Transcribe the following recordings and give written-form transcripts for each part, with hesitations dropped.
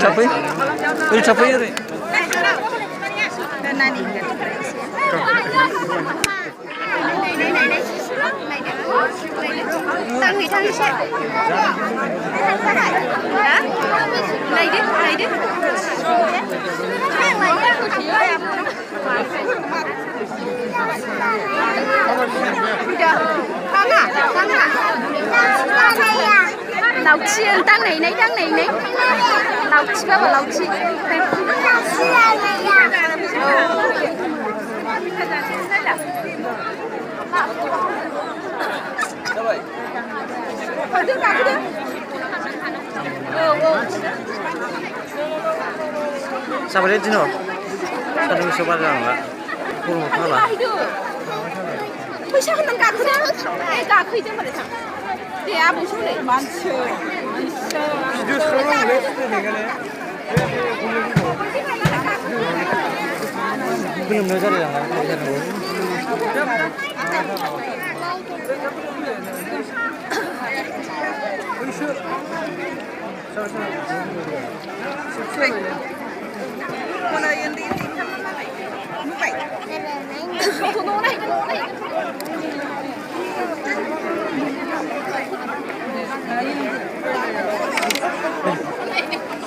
थाफै थाफै ओरै Lauchi đang này đấy Lauchi các bạn Lauchi Sao đấy chứ nó? Sao nó số bao giờ ạ? Không một thằng là. Bây giờ mình cả cái cả khi chứ mà để thằng. Thì à bố chú này bán chơi. Video solo đấy này cái này. Film nó ra được là cái này.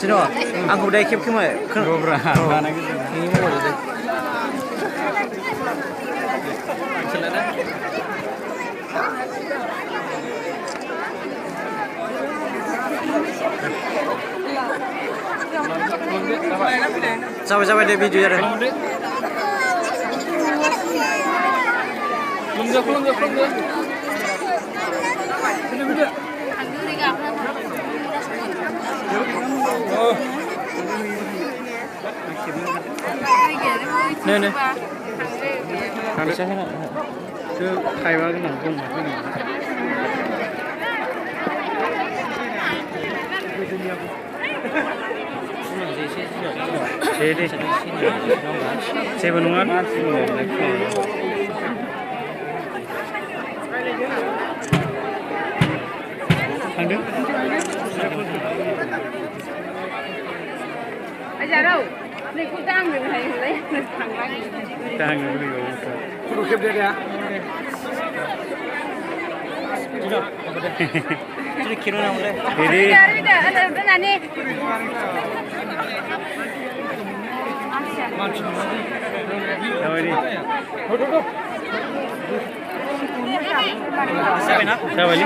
Sino? Aku udah keep kemana? Gobra. Ini mau ada. Selada. Sampai dia video ya. Belum dia. Nè. Làm sao thế nào? Cứ thay vào cái nào không mà cái nào. Thế xe vào đúng không? Thằng Đức. Bây giờ đâu? Này cũng đang người này lấy thằng anh. Đang người này rồi. Cô kịp đây à? Chỉ kilo nào đây? Đi. Đây là nè. Rồi đi. Sao vậy nó? Sao vậy?